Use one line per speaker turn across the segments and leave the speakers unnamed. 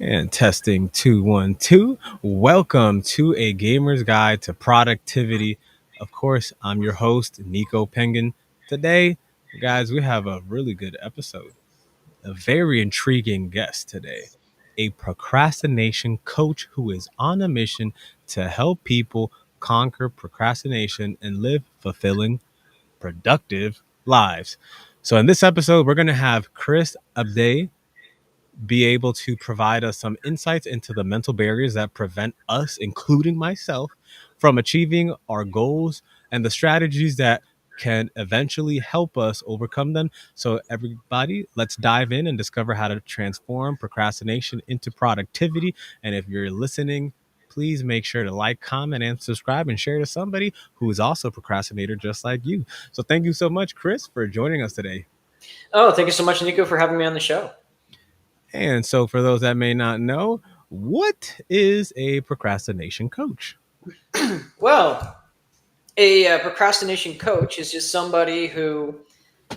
And testing 212. Welcome to A Gamer's Guide to Productivity. Of course, I'm your host, Nico Penguin. Today, guys, we have a really good episode. A very intriguing guest today. A procrastination coach who is on a mission to help people conquer procrastination and live fulfilling, productive lives. So, in this episode, we're going to have Chris Abdey be able to provide us some insights into the mental barriers that prevent us, including myself, from achieving our goals and the strategies that can eventually help us overcome them. So, everybody, let's dive in and discover how to transform procrastination into productivity. And if you're listening, please make sure to like, comment, and subscribe and share to somebody who is also a procrastinator just like you. So, thank you so much, Chris, for joining us today.
Oh, thank you so much, Nico, for having me on the show.
And so, for those that may not know, what is a procrastination coach?
Well, a procrastination coach is just somebody who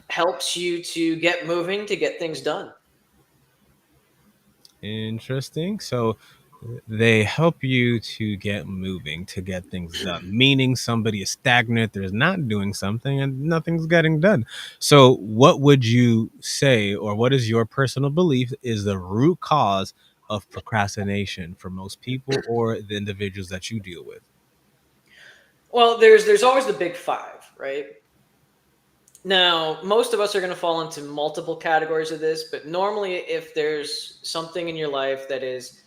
helps you to get moving, to get things done.
Interesting. So, they help you to get moving, to get things done, meaning somebody is stagnant, there's not doing something, and nothing's getting done. So, what would you say, or what is your personal belief, is the root cause of procrastination for most people or the individuals that you deal with?
Well, there's always the big five, right? Now, most of us are going to fall into multiple categories of this, but normally, if there's something in your life that is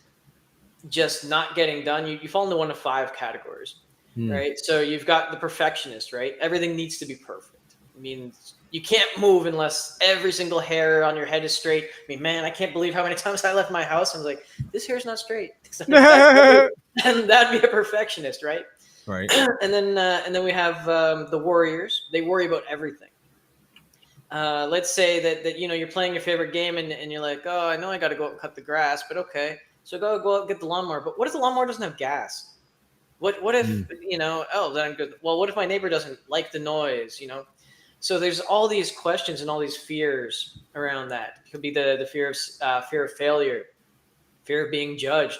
just not getting done, you fall into one of five categories, right? So you've got the perfectionist, right? Everything needs to be perfect. I mean, you can't move unless every single hair on your head is straight. I mean, man, I can't believe how many times I left my house. I was like, this hair's not straight. And that'd be a perfectionist, right?
Right.
And then we have the warriors. They worry about everything. Let's say that you're playing your favorite game and you're like, oh, I know I got to go out and cut the grass, but okay, so go out and get the lawnmower. But what if the lawnmower doesn't have gas? What if oh, then I'm good. Well, what if my neighbor doesn't like the noise? So there's all these questions and all these fears around that. It could be the fear of failure, fear of being judged,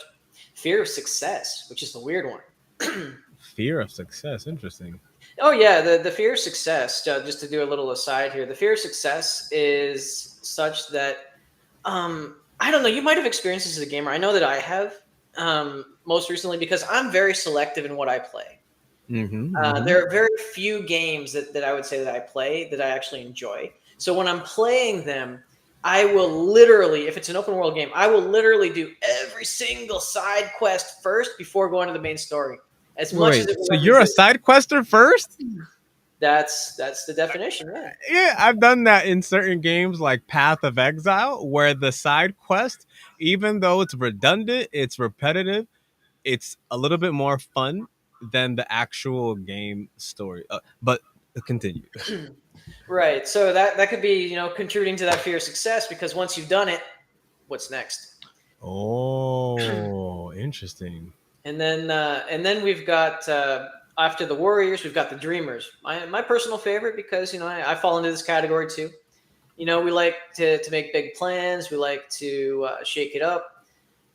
fear of success, which is the weird one.
Fear of success. Interesting.
Oh yeah, the fear of success. Just to do a little aside here, the fear of success is such that I don't know. You might have experienced this as a gamer. I know that I have most recently because I'm very selective in what I play. There are very few games that I would say that I play that I actually enjoy. So when I'm playing them, I will literally, if it's an open world game, I will literally do every single side quest first before going to the main story. As much as it
So you're a side quester first?
That's the definition, yeah.
Yeah, I've done that in certain games like Path of Exile, where the side quest, even though it's redundant, it's repetitive, it's a little bit more fun than the actual game story. But continue.
Right. So that could be, contributing to that fear of success because once you've done it, what's next?
Oh, interesting.
And then we've got after the warriors, we've got the dreamers. My personal favorite because I fall into this category too. We like to make big plans. We like to shake it up.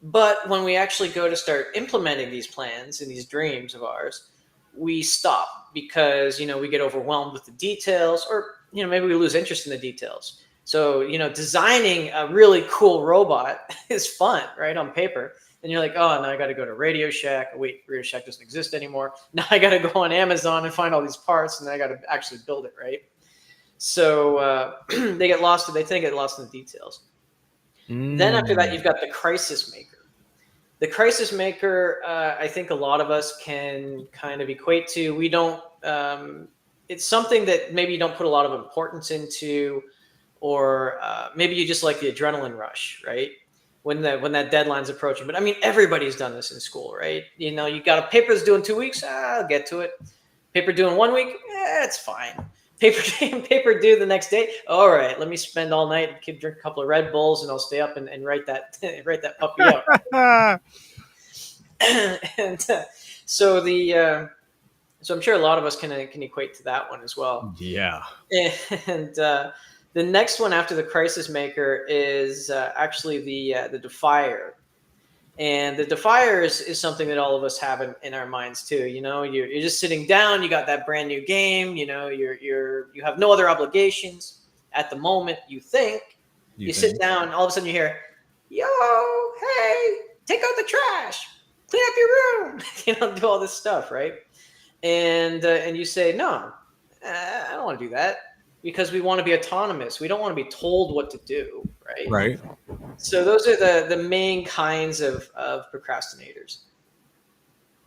But when we actually go to start implementing these plans and these dreams of ours, we stop because we get overwhelmed with the details, or maybe we lose interest in the details. So designing a really cool robot is fun, right, on paper. And you're like, oh, now I got to go to Radio Shack. Oh, wait, Radio Shack doesn't exist anymore. Now I got to go on Amazon and find all these parts, and then I got to actually build it, right? So they get lost. They think get lost in the details. Then after that, you've got the crisis maker. The crisis maker, I think a lot of us can kind of equate to. We don't. It's something that maybe you don't put a lot of importance into, or maybe you just like the adrenaline rush, right? When that deadline's approaching. But I mean, everybody's done this in school, right? You got a paper that's due in 2 weeks. I'll get to it. Paper due in 1 week. It's fine. Paper due the next day. All right, let me spend all night, drink a couple of Red Bulls, and I'll stay up and write that write that puppy out. And so so I'm sure a lot of us can equate to that one as well.
Yeah.
And The next one after the crisis maker is actually the defier. And the defier is something that all of us have in our minds too. You're just sitting down, you got that brand new game, you have no other obligations at the moment, you think.
You
You sit
think?
down, all of a sudden you hear, yo, hey, take out the trash, clean up your room, do all this stuff, right? And you say, no, I don't want to do that, because we want to be autonomous. We don't want to be told what to do, right?
Right.
So those are the main kinds of procrastinators.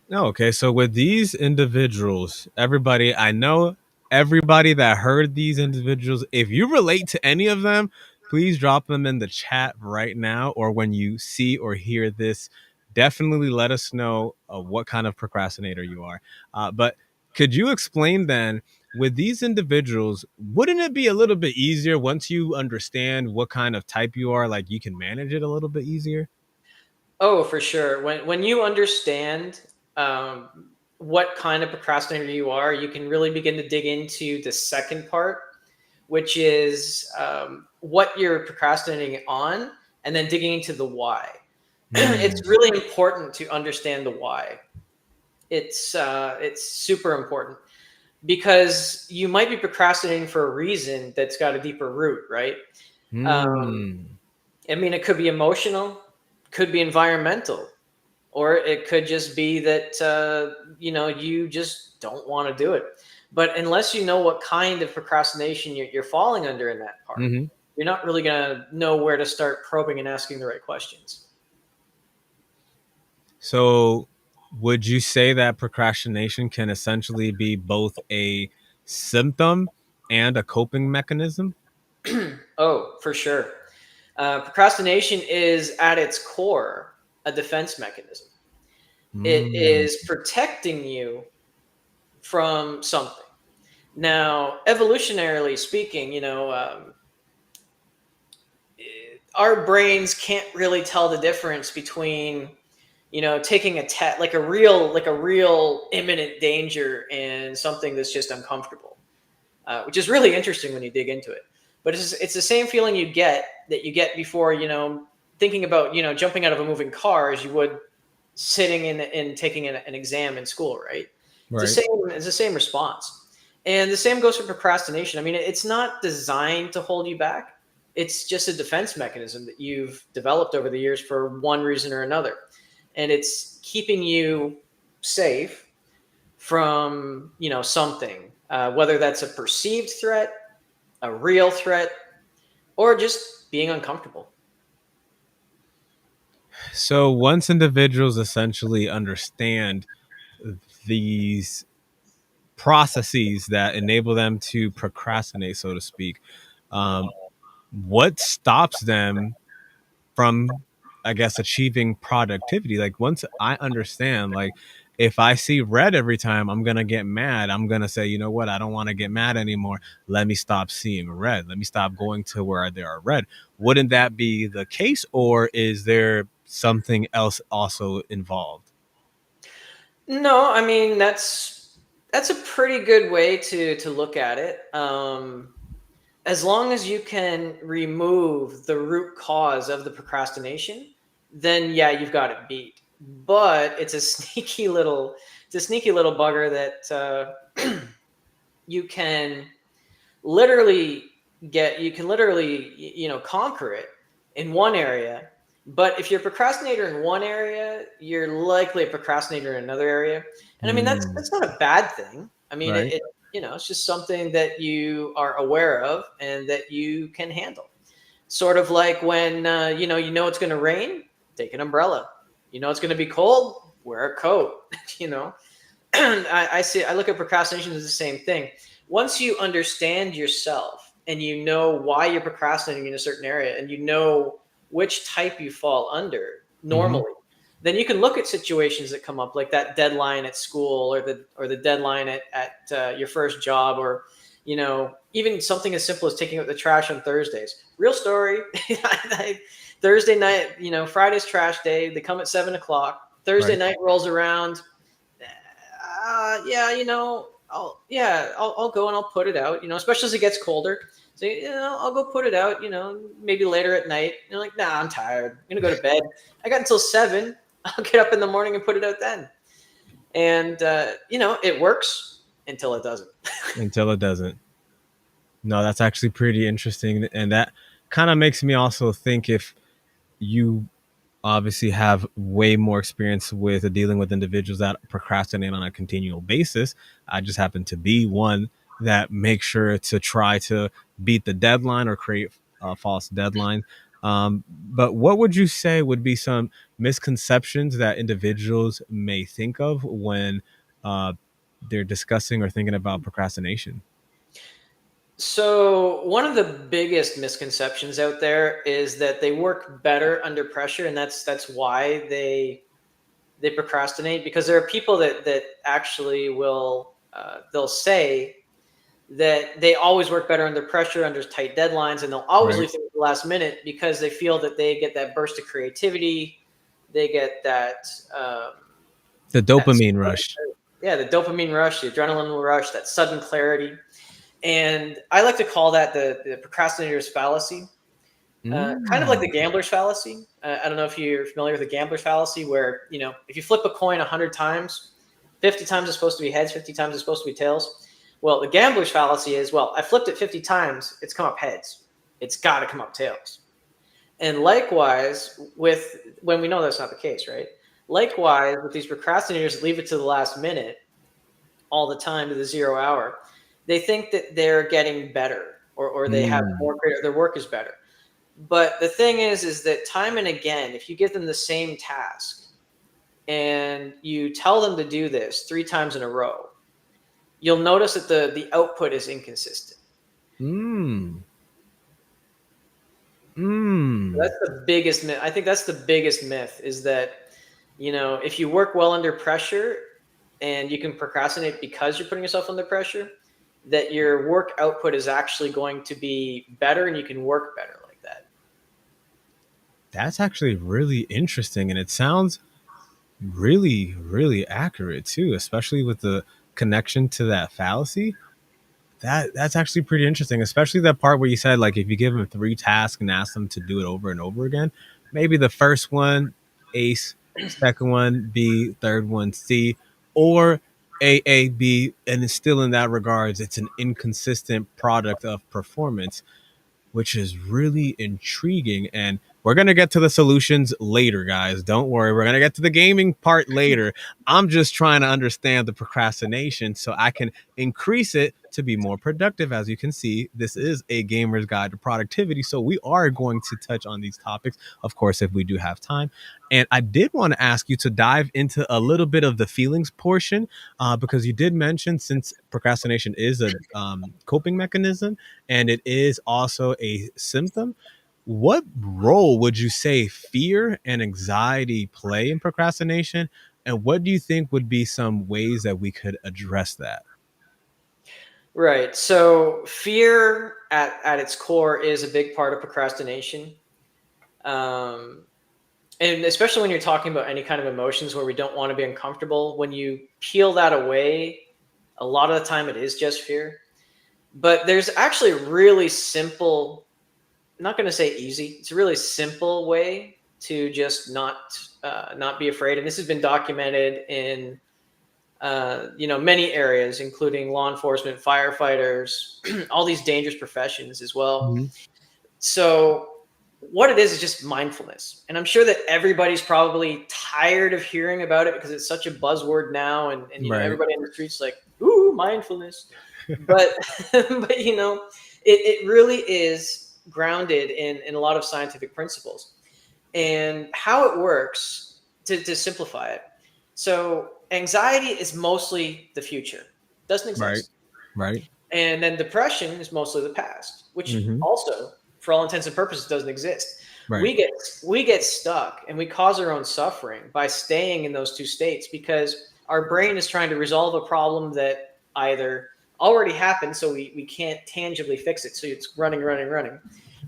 No, okay. So with these individuals, everybody, I know everybody that heard these individuals, if you relate to any of them, please drop them in the chat right now, or when you see or hear this, definitely let us know what kind of procrastinator you are. But could you explain then, with these individuals, wouldn't it be a little bit easier once you understand what kind of type you are? Like you can manage it a little bit easier?
Oh, for sure. When you understand what kind of procrastinator you are, you can really begin to dig into the second part, which is what you're procrastinating on, and then digging into the why. It's
Hmm.
really important to understand the why. It's super important, because you might be procrastinating for a reason that's got a deeper root, right? Um,
Hmm.
I mean, it could be emotional, could be environmental, or it could just be that you just don't want to do it. But unless you know what kind of procrastination you're falling under in that part,
Hmm.
you're not really going to know where to start probing and asking the right questions.
So, would you say that procrastination can essentially be both a symptom and a coping mechanism?
Oh, for sure. Procrastination is at its core a defense mechanism. It
Mm.
is protecting you from something. Now, evolutionarily speaking, our brains can't really tell the difference between taking a test, like a real imminent danger, and something that's just uncomfortable, which is really interesting when you dig into it. But it's the same feeling you get before thinking about jumping out of a moving car as you would sitting in and taking an exam in school, right? It's the
Right.
same. It's the same response, and the same goes for procrastination. I mean, it's not designed to hold you back. It's just a defense mechanism that you've developed over the years for one reason or another, and it's keeping you safe from something, whether that's a perceived threat, a real threat, or just being uncomfortable.
So, once individuals essentially understand these processes that enable them to procrastinate, so to speak, um, what stops them from, I guess, achieving productivity? Like once I understand, like if I see red every time, I'm gonna get mad. I'm gonna say, you know what, I don't want to get mad anymore. Let me stop seeing red. Let me stop going to where there are red. Wouldn't that be the case, or is there something else also involved?
No, I mean that's a pretty good way to look at it. As long as you can remove the root cause of the procrastination, then yeah, you've got it beat. But it's a sneaky little bugger that you can literally conquer it in one area. But if you're a procrastinator in one area, you're likely a procrastinator in another area. And I mean, that's
Hmm.
that's not a bad thing. I mean,
Right.
it's just something that you are aware of and that you can handle. Sort of like when you know it's going to rain, take an umbrella. You know it's going to be cold, wear a coat. you know I look at procrastination as the same thing. Once you understand yourself and you know why you're procrastinating in a certain area, and you know which type you fall under
Hmm.
normally, then you can look at situations that come up, like that deadline at school, or the deadline at your first job, or even something as simple as taking out the trash on Thursdays. Real story. Thursday night, Friday's trash day. They come at 7 o'clock. Thursday
Right.
night rolls around. Yeah, I'll go and I'll put it out, especially as it gets colder. So, I'll go put it out, maybe later at night. You're like, nah, I'm tired. I'm going to go to bed. I got until 7. I'll get up in the morning and put it out then. And, it works until it doesn't.
Until it doesn't. No, that's actually pretty interesting. And that kind of makes me also think, if you obviously have way more experience with dealing with individuals that procrastinate on a continual basis. I just happen to be one that makes sure to try to beat the deadline or create a false deadline. But what would you say would be some misconceptions that individuals may think of when uh, they're discussing or thinking about procrastination?
So one of the biggest misconceptions out there is that they work better under pressure, and that's why they procrastinate, because there are people that actually will they'll say that they always work better under pressure, under tight deadlines, and they'll always
Right.
leave things at the last minute because they feel that they get that burst of creativity, they get
The
that
dopamine rush.
yeah, the dopamine rush, the adrenaline rush, that sudden clarity. And I like to call that the procrastinator's fallacy, kind of like the
Mm.
gambler's fallacy. I don't know if you're familiar with the gambler's fallacy, where, if you flip a coin 100 times, 50 times it's supposed to be heads, 50 times it's supposed to be tails. Well, the gambler's fallacy is, well, I flipped it 50 times, it's come up heads. It's got to come up tails. And likewise, when we know that's not the case, right? Likewise, with these procrastinators that leave it to the last minute all the time, to the 0 hour, they think that they're getting better, or they have
Mm.
more creative, their work is better. But the thing is that time and again, if you give them the same task and you tell them to do this 3 times in a row, you'll notice that the output is inconsistent.
Mm. Mm.
That's the biggest myth. I think that's the biggest myth, is that, if you work well under pressure and you can procrastinate because you're putting yourself under pressure, that your work output is actually going to be better and you can work better like that.
That's actually really interesting, and it sounds really, really accurate too, especially with the connection to that fallacy. That's actually pretty interesting, especially that part where you said, like, if you give them 3 tasks and ask them to do it over and over again, maybe the first one ace, second one B, third one C, or A B, and it's still, in that regards, it's an inconsistent product of performance, which is really intriguing. And we're going to get to the solutions later, guys. Don't worry. We're going to get to the gaming part later. I'm just trying to understand the procrastination so I can increase it to be more productive. As you can see, this is a gamer's guide to productivity. So we are going to touch on these topics, of course, if we do have time. And I did want to ask you to dive into a little bit of the feelings portion, because you did mention, since procrastination is a coping mechanism, and it is also a symptom. What role would you say fear and anxiety play in procrastination? And what do you think would be some ways that we could address that?
Right. So fear at its core is a big part of procrastination. Um, and especially when you're talking about any kind of emotions where we don't want to be uncomfortable, when you peel that away, a lot of the time it is just fear. But there's actually a really simple, I'm not going to say easy, it's a really simple way to just not be afraid. And this has been documented in many areas, including law enforcement, firefighters, all these dangerous professions as well.
Mhm.
So what it is just mindfulness. And I'm sure that everybody's probably tired of hearing about it because it's such a buzzword now. And
Right.
everybody in the streets like, ooh, mindfulness. But, but it really is grounded in a lot of scientific principles. And how it works, to simplify it. So anxiety is mostly the future, doesn't
Right.
exist.
Right.
And then depression is mostly the past, which
Hmm.
also, for all intents and purposes, doesn't exist.
Right.
We get stuck and we cause our own suffering by staying in those two states, because our brain is trying to resolve a problem that either already happened, so we can't tangibly fix it, so it's running, running, running,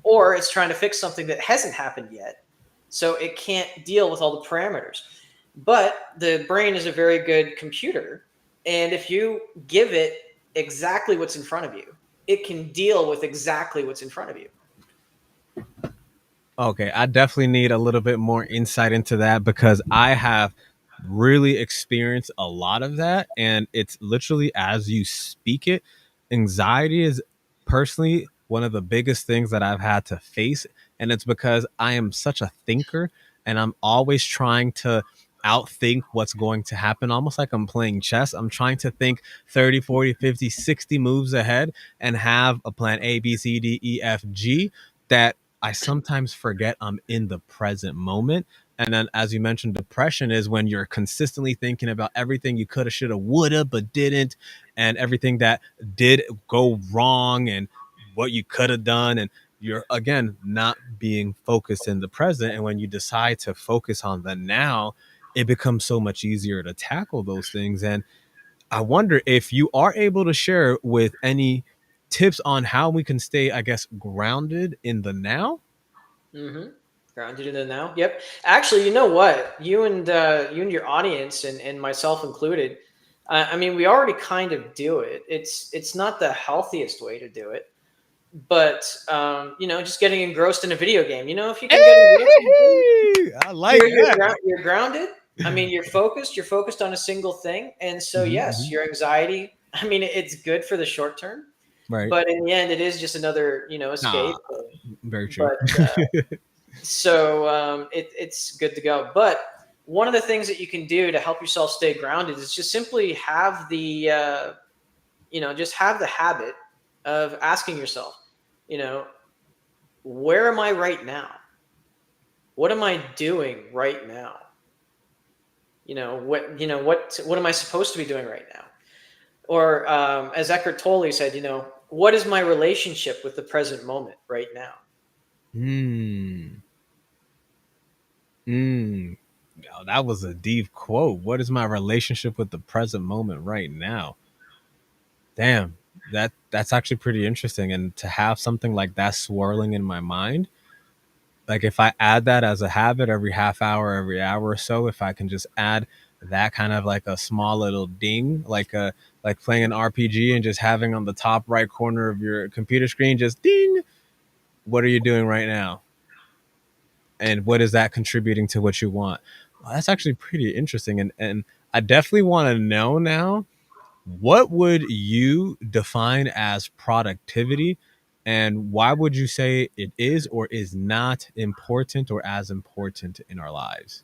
or it's trying to fix something that hasn't happened yet, so it can't deal with all the parameters. But the brain is a very good computer, and if you give it exactly what's in front of you, it can deal with exactly what's in front of you.
Okay, I definitely need a little bit more insight into that because I have really experienced a lot of that. And it's literally as you speak it, anxiety is personally one of the biggest things that I've had to face. And it's because I am such a thinker and I'm always trying to outthink what's going to happen, almost like I'm playing chess. I'm trying to think 30, 40, 50, 60 moves ahead and have a plan A, B, C, D, E, F, G that I sometimes forget I'm in the present moment. And then, as you mentioned, depression is when you're consistently thinking about everything you coulda, shoulda, woulda, but didn't, and everything that did go wrong and what you could have done. And you're, again, not being focused in the present. And when you decide to focus on the now, it becomes so much easier to tackle those things. And I wonder if you are able to share with any tips on how we can stay, I guess, grounded in the now.
Mm-hmm. Grounded in the now. Yep. Actually, you know what? You and your audience and myself included. I mean, we already kind of do it. It's not the healthiest way to do it, but just getting engrossed in a video game. You know, if you can get engrossed in a video game,
Hey, I like that.
you're grounded. I mean, you're focused. You're focused on a single thing, and so
Mhm,
yes,
mhm.
your anxiety. I mean, it's good for the short term,
Right.
but in the end, it is just another
Nah,
escape.
very true.
But it's good to go. But one of the things that you can do to help yourself stay grounded is just simply have just have the habit of asking yourself, you know, where am I right now? What am I doing right now? What am I supposed to be doing right now? Or as Eckhart Tolle said, what is my relationship with the present moment right now?
Hmm. Mm. Oh, that was a deep quote. What is my relationship with the present moment right now? Damn, that's actually pretty interesting. And to have something like that swirling in my mind, like if I add that as a habit every half hour, every hour or so, if I can just add that kind of like a small little ding, like playing an RPG and just having on the top right corner of your computer screen, just ding. What are you doing right now? And what is that contributing to what you want? Well, that's actually pretty interesting. And I definitely want to know now, what would you define as productivity and why would you say it is or is not important or as important in our lives?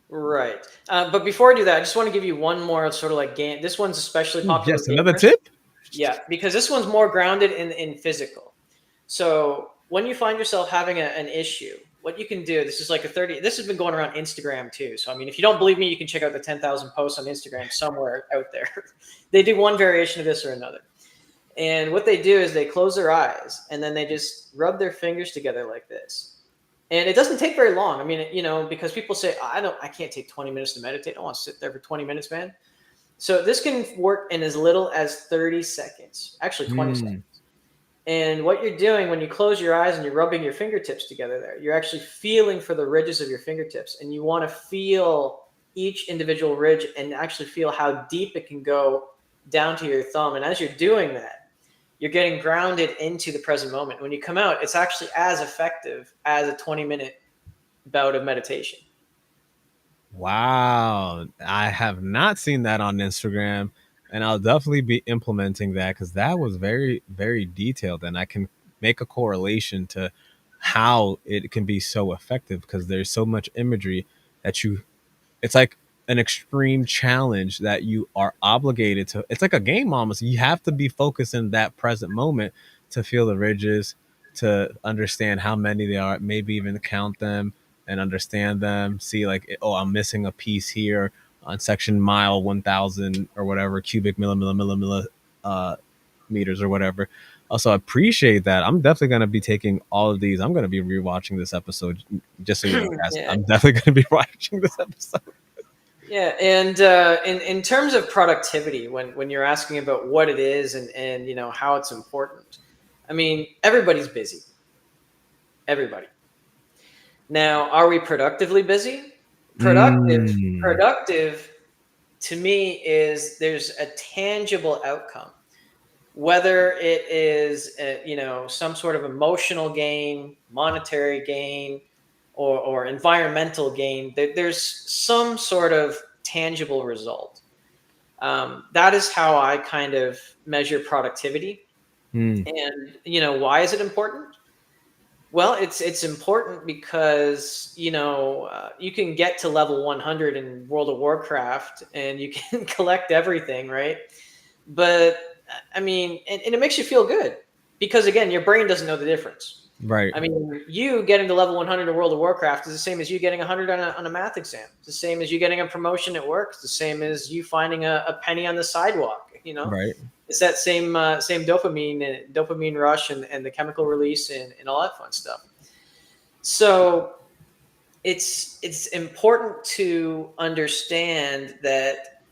Right. But before I do that, I just want to give you one more sort of like game. This one's especially
Ooh,
popular
yes,
with
another
gamers.
tip.
Yeah, because this one's more grounded in physical. So when you find yourself having an issue, what you can do, this is like this has been going around Instagram too. So, I mean, if you don't believe me, you can check out the 10,000 posts on Instagram somewhere out there. They do one variation of this or another. And what they do is they close their eyes and then they just rub their fingers together like this. And it doesn't take very long. I mean, because people say, I can't take 20 minutes to meditate. I don't want to sit there for 20 minutes, man. So this can work in as little as 30 seconds, actually 20 seconds.
Mm,
And what you're doing when you close your eyes and you're rubbing your fingertips together there, you're actually feeling for the ridges of your fingertips. And you want to feel each individual ridge and actually feel how deep it can go down to your thumb. And as you're doing that, you're getting grounded into the present moment. When you come out, it's actually as effective as a 20-minute bout of meditation.
wow, I have not seen that on Instagram, and I'll definitely be implementing that because that was very, very detailed, and I can make a correlation to how it can be so effective because there's so much imagery that you it's like an extreme challenge that you are obligated to. It's like a game almost. You have to be focused in that present moment to feel the ridges, to understand how many they are, maybe even count them and understand them. See, like, oh, I'm missing a piece here on section mile 1000 or whatever, cubic meters or whatever. Also, I appreciate that. I'm definitely going to be taking all of these. I'm going to be rewatching this episode, just so you know, guys.
Yeah.
I'm definitely going to be watching this episode.
Yeah, and in terms of productivity, when you're asking about what it is and how it's important, I mean everybody's busy. Everybody. Now, are we productively busy?
Mm.
Productive to me is there's a tangible outcome. whether it is some sort of emotional gain, monetary gain, or environmental gain. There's some sort of tangible result. That is how I kind of measure productivity.
Mm,
And why is it important? Well, it's important because you can get to level 100 in World of Warcraft and you can collect everything, right? But I mean, and it makes you feel good because again, your brain doesn't know the difference.
right,
I mean, you getting to level 100 in World of Warcraft is the same as you getting 100 on a math exam. It's the same as you getting a promotion at work. It's the same as you finding a penny on the sidewalk.
right.
It's that same dopamine rush and the chemical release and all that fun stuff. So it's important to understand that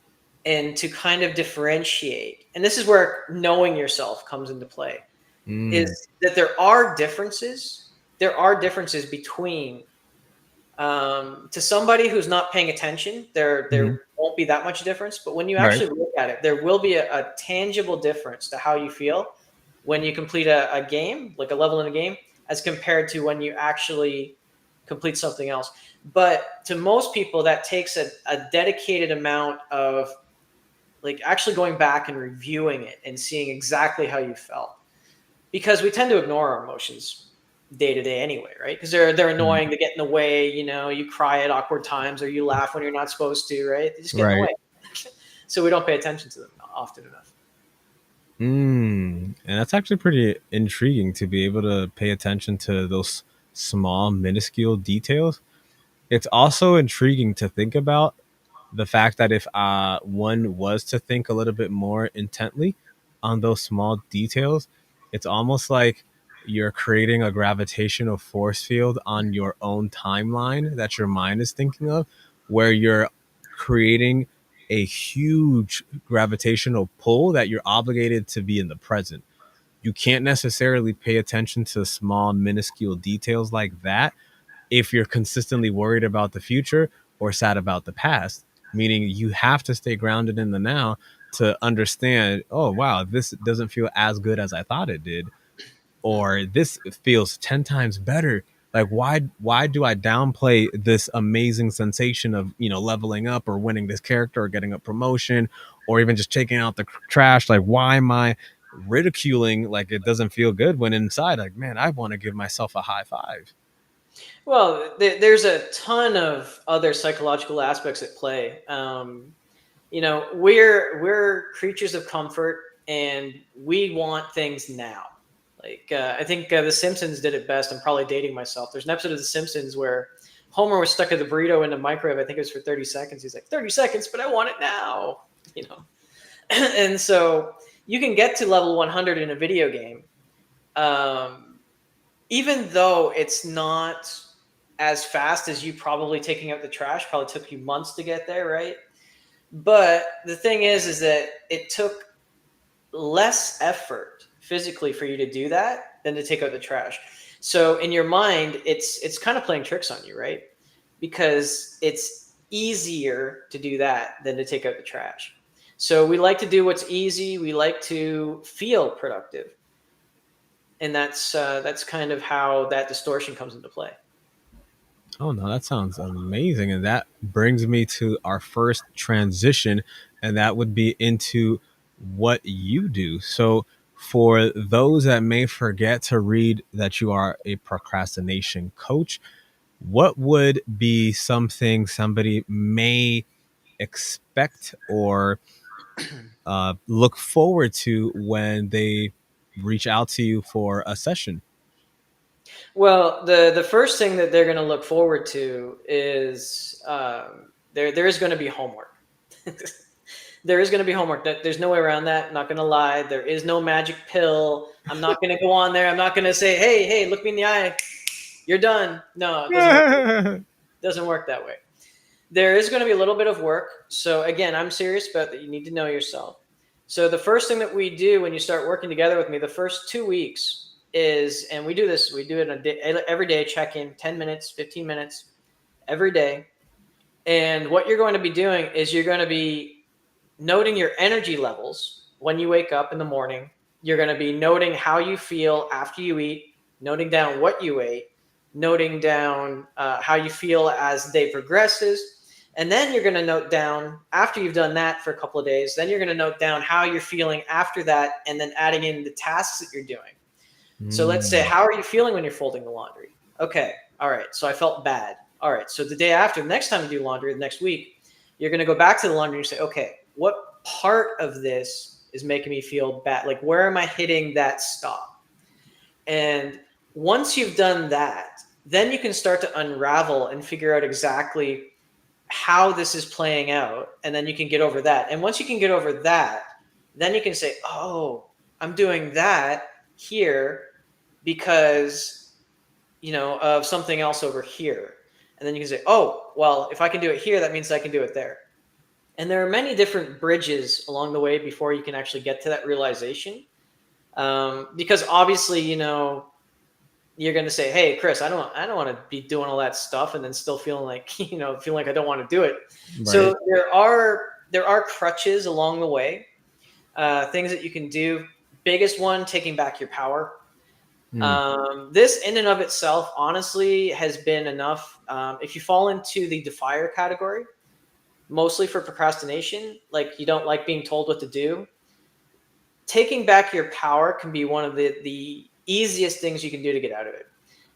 and to kind of differentiate. And this is where knowing yourself comes into play.
Mm,
Is that there are differences. There are differences between to somebody who's not paying attention. There
mhm,
there won't be that much difference, but when you
right,
actually look at it, there will be a tangible difference to how you feel when you complete a game, like a level in a game, as compared to when you actually complete something else. But to most people, that takes a dedicated amount of like actually going back and reviewing it and seeing exactly how you felt, because we tend to ignore our emotions day to day anyway, right? Because they're
mm,
annoying, they get in the way. You cry at awkward times or you laugh when you're not supposed to, right? They just get in the
right.
way. So we don't pay attention to them often enough.
And that's actually pretty intriguing to be able to pay attention to those small, minuscule details. It's also intriguing to think about the fact that if one was to think a little bit more intently on those small details, it's almost like you're creating a gravitational force field on your own timeline that your mind is thinking of, where you're creating a huge gravitational pull that you're obligated to be in the present. You can't necessarily pay attention to small, minuscule details like that if you're consistently worried about the future or sad about the past, meaning you have to stay grounded in the now to understand, oh, wow, this doesn't feel as good as I thought it did,
Mm.
or this feels 10 times better. Like, why do I downplay this amazing sensation of, leveling up or winning this character or getting a promotion or even just taking out the trash? Like, why am I ridiculing like it doesn't feel good when inside, like, man, I want to give myself a high five.
Well, there's a ton of other psychological aspects at play. We're creatures of comfort, and we want things now. Like I think The Simpsons did it best. I'm probably dating myself. There's an episode of The Simpsons where Homer was stuck at the burrito in the microwave. I think it was for 30 seconds. He's like, 30 seconds, but I want it now. You know, and so you can get to level 100 in a video game, um, even though it's not as fast as you probably taking out the trash. Probably took you months to get there, right? But the thing is that it took less effort physically for you to do that than to take out the trash. So in your mind, it's kind of playing tricks on you, right? Because it's easier to do that than to take out the trash. So we like to do what's easy. We like to feel productive, and that's kind of how that distortion comes into play.
Oh no, that sounds amazing. And that brings me to our first transition, and that would be into what you do. So, for those that may forget to read that you are a procrastination coach, what would be something somebody may expect or look forward to when they reach out to you for a session?
Well, the first thing that they're going to look forward to is there is going to be homework. There is going to be homework. There's no way around that. I'm not going to lie. There is no magic pill. I'm not going to go on there. I'm not going to say, hey, look me in the eye. You're done. No, it doesn't work. Doesn't work that way. There is going to be a little bit of work. So again, I'm serious about that. You need to know yourself. So the first thing that we do when you start working together with me, the first 2 weeks is, and we do this, we do it every day, check in 10 minutes, 15 minutes every day. And what you're going to be doing is you're going to be noting your energy levels when you wake up in the morning You're going to be noting how you feel after you eat, noting down what you ate, noting down how you feel as the day progresses. And then you're going to note down, after you've done that for a couple of days, then you're going to note down how you're feeling after that, and then adding in the tasks that you're doing. So let's say,
Mm.
how are you feeling when you're folding the laundry? Okay, all right, so I felt bad. All right, so the day after, the next time you do laundry, the next week, you're going to go back to the laundry and say, okay, what part of this is making me feel bad? Like, where am I hitting that stop? And once you've done that, then you can start to unravel and figure out exactly how this is playing out. And then you can get over that. And once you can get over that, then you can say, oh, I'm doing that here because, of something else over here. And then you can say, oh, well, if I can do it here, that means I can do it there. And there are many different bridges along the way before you can actually get to that realization. Because obviously, you're going to say, hey, Chris, I don't want to be doing all that stuff and then still feeling like, feeling like I don't want to do it. So
Right.
there are crutches along the way, things that you can do. Biggest one, taking back your power.
Mm.
This in and of itself, honestly, has been enough. If you fall into the defier category, mostly for procrastination, like you don't like being told what to do, taking back your power can be one of the easiest things you can do to get out of it.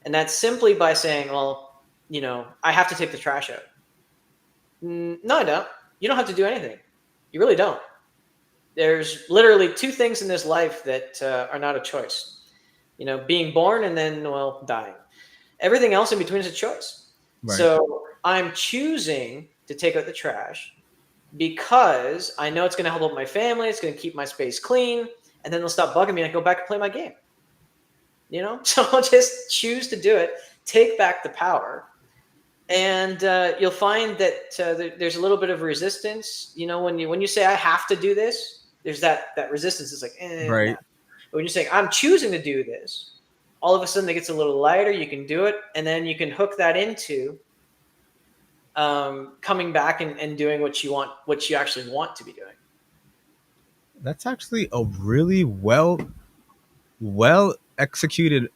And that's simply by saying, well, I have to take the trash out. No, I don't. You don't have to do anything. You really don't. There's literally two things in this life that are not a choice. Being born and then, well, dying. Everything else in between is a choice.
Right.
So I'm choosing to take out the trash because I know it's going to help out my family. It's going to keep my space clean. And then they'll stop bugging me and I go back and play my game. So I'll just choose to do it, take back the power. And you'll find that there's a little bit of resistance. When you say I have to do this, there's that resistance. It's like, no.
Right.
But when you're saying I'm choosing to do this, all of a sudden it gets a little lighter. You can do it, and then you can hook that into coming back and doing what you want, what you actually want to be doing.
That's actually a really well executed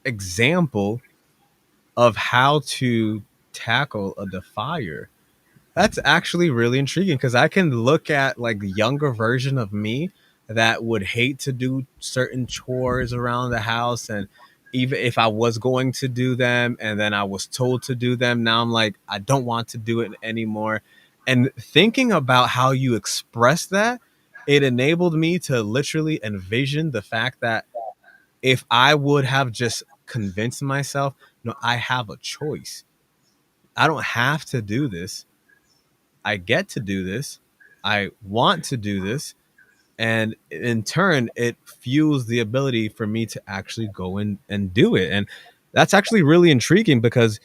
example of how to tackle a defier. That's actually really intriguing because I can look at like the younger version of me that would hate to do certain chores around the house. And even if I was going to do them and then I was told to do them, now I'm like, I don't want to do it anymore. And thinking about how you express that, it enabled me to literally envision the fact that if I would have just convinced myself, no, I have a choice. I don't have to do this. I get to do this. I want to do this. And in turn, it fuels the ability for me to actually go in and do it. And that's actually really intriguing because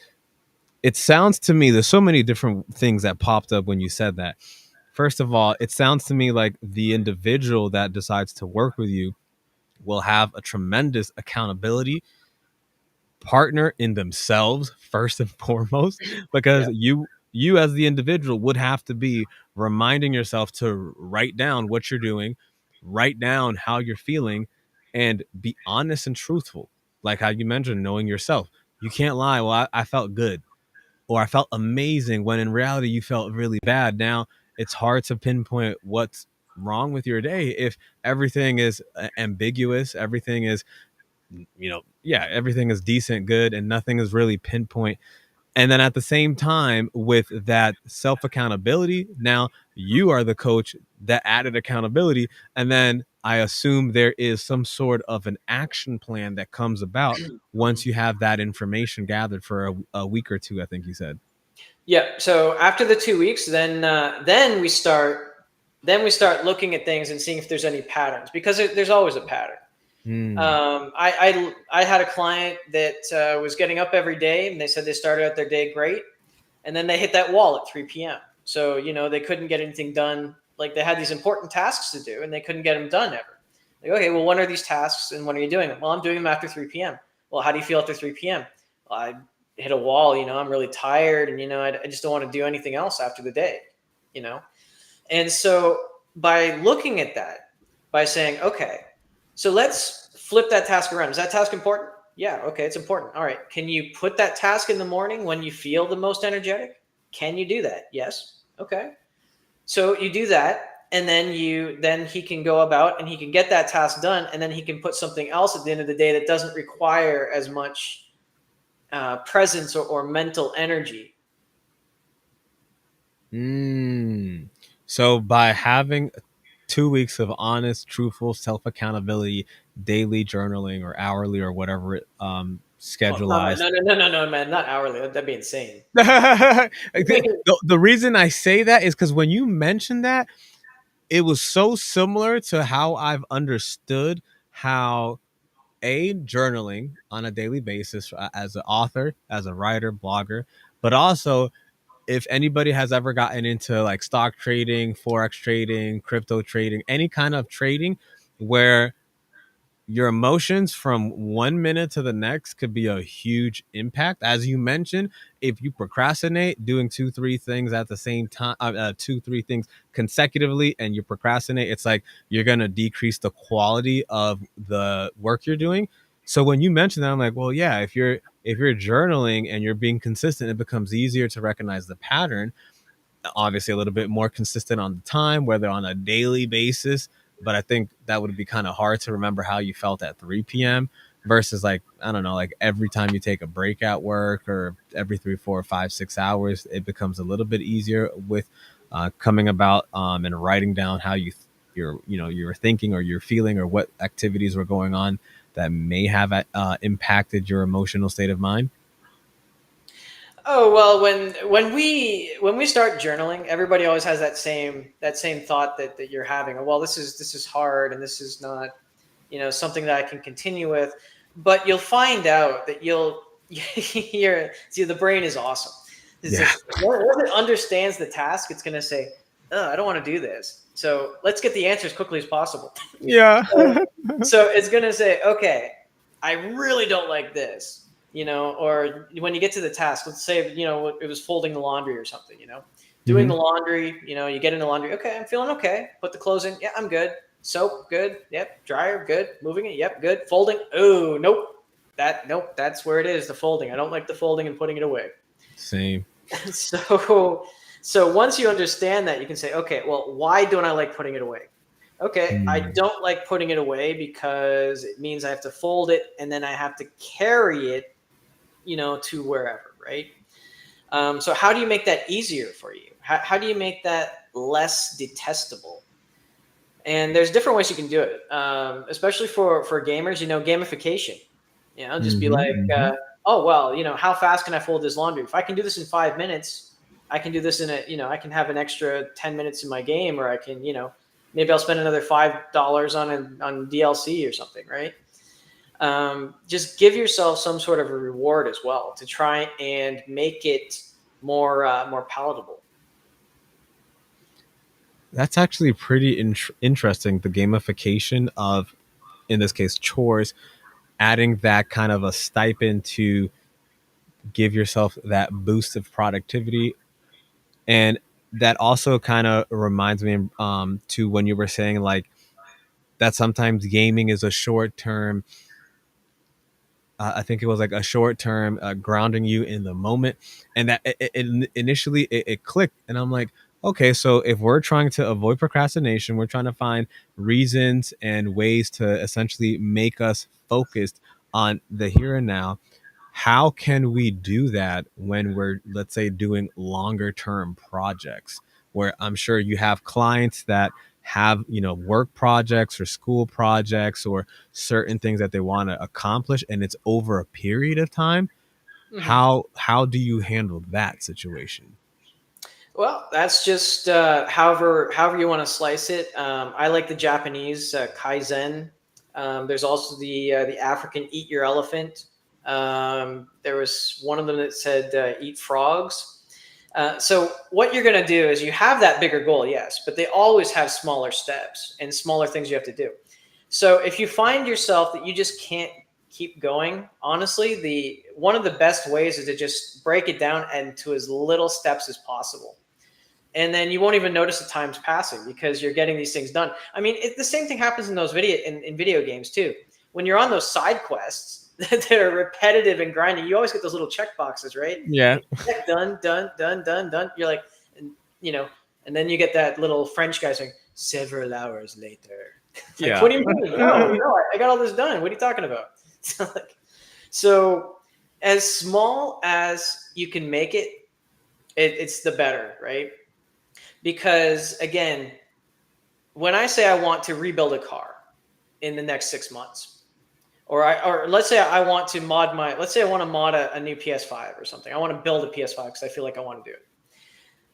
it sounds to me, there's so many different things that popped up when you said that. First of all, it sounds to me like the individual that decides to work with you will have a tremendous accountability partner in themselves first and foremost, because
Yeah.
you as the individual would have to be reminding yourself to write down what you're doing, write down how you're feeling, and be honest and truthful, like how you mentioned knowing yourself. You can't lie, well, I felt good or I felt amazing, when in reality you felt really bad. Now it's hard to pinpoint what's wrong with your day if everything is ambiguous, everything is, yeah, everything is decent, good, and nothing is really pinpoint. And then at the same time, with that self accountability, now you are the coach that added accountability. And then I assume there is some sort of an action plan that comes about once you have that information gathered for a week or two, I think you said.
Yeah. So after the 2 weeks, then we start looking at things and seeing if there's any patterns, because there's always a pattern.
Hmm.
I had a client that was getting up every day, and they said they started out their day great, and then they hit that wall at 3 p.m. So they couldn't get anything done. Like, they had these important tasks to do, and they couldn't get them done ever. Like, okay, well, when are these tasks, and when are you doing them? Well, I'm doing them after 3 p.m. Well, how do you feel after 3 p.m.? Well, I hit a wall. I'm really tired, and I just don't want to do anything else after the day. You know, and so by looking at that, by saying, okay, so let's flip that task around. Is that task important? Yeah, okay, it's important. All right. Can you put that task in the morning when you feel the most energetic? Can you do that? Yes. Okay. So you do that, and then he can go about and he can get that task done, and then he can put something else at the end of the day that doesn't require as much presence or mental energy.
Mm. So by having 2 weeks of honest, truthful self accountability, daily journaling or hourly or whatever
Oh, no,
schedulized.
no, no, no, no, no, man, not hourly. That'd be insane.
The reason I say that is because when you mentioned that, it was so similar to how I've understood how journaling on a daily basis as an author, as a writer, blogger, but also if anybody has ever gotten into like stock trading, forex trading, crypto trading, any kind of trading where your emotions from 1 minute to the next could be a huge impact. As you mentioned, if you procrastinate doing two, three things at the same time, two, three things consecutively, and you procrastinate, it's like you're going to decrease the quality of the work you're doing. So when you mentioned that, I'm like, well, yeah, if you're journaling and you're being consistent, it becomes easier to recognize the pattern, obviously a little bit more consistent on the time, whether on a daily basis. But I think that would be kind of hard to remember how you felt at 3 p.m. versus like, I don't know, like every time you take a break at work or every 3, 4, 5, 6 hours, it becomes a little bit easier with coming about and writing down how you're thinking or you're feeling or what activities were going on that may have impacted your emotional state of mind.
Oh well, when we start journaling, everybody always has that same thought that you're having. Well, this is hard, and this is not something that I can continue with. But you'll find out that the brain is awesome. It's
Yeah.
just once it understands the task, it's going to say, "Oh, I don't want to do this. So let's get the answer as quickly as possible."
Yeah.
So it's going to say, okay, I really don't like this, or when you get to the task, let's say, it was folding the laundry or something, doing the
Hmm.
laundry, you get in the laundry. Okay, I'm feeling okay. Put the clothes in. Yeah, I'm good. Soap, good. Yep. Dryer, good. Moving it. Yep, good. Folding. Oh, nope. Nope. That's where it is. The folding. I don't like the folding and putting it away.
Same.
So, so once you understand that, you can say, okay, well, why don't I like putting it away? Okay, I
Hmm.
don't like putting it away because it means I have to fold it and then I have to carry it, to wherever, right? So how do you make that easier for you? How do you make that less detestable? And there's different ways you can do it, especially for gamers. Gamification. Just be
Hmm.
like,
Hmm.
oh well, how fast can I fold this laundry? If I can do this in 5 minutes, I can do this I can have an extra 10 minutes in my game, or I can, maybe I'll spend another $5 on DLC or something, right? Just give yourself some sort of a reward as well to try and make it more palatable.
That's actually pretty interesting. The gamification of, in this case, chores, adding that kind of a stipend to give yourself that boost of productivity. And that also kind of reminds me to when you were saying like that sometimes gaming is a short term, I think it was like a short term grounding you in the moment, and that initially it clicked, and I'm like, okay, so if we're trying to avoid procrastination, we're trying to find reasons and ways to essentially make us focused on the here and now. How can we do that when we're, let's say, doing longer term projects where I'm sure you have clients that have, work projects or school projects or certain things that they want to accomplish and it's over a period of time?
Mhm.
How do you handle that situation?
Well, that's just however you want to slice it. I like the Japanese kaizen. There's also the African eat your elephant. There was one of them that said eat frogs. So what you're going to do is you have that bigger goal, yes, but they always have smaller steps and smaller things you have to do. So if you find yourself that you just can't keep going, honestly, the one of the best ways is to just break it down into as little steps as possible. and then you won't even notice the time's passing because you're getting these things done. I mean, the same thing happens in those in video games too. When you're on those side quests that are repetitive and grinding, you always get those little check boxes, right?
Yeah.
Like, check done, done, done, done, done. You're like, and, you know, and then you get that little French guy saying several hours later. Like,
Yeah.
what do you mean? No, I got all this done. What are you talking about? So, so as small as you can make it, it's the better, right? Because again, when I say I want to rebuild a car in the next 6 months, or let's say I want to mod let's say I want to mod a new PS5 or something. I want to build a PS5 because I feel like I want to do it.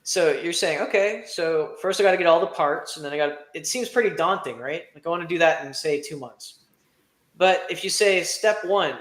So you're saying, okay, so first I got to get all the parts, and then it seems pretty daunting, right? Like, I want to do that in, say, 2 months. But if you say step one,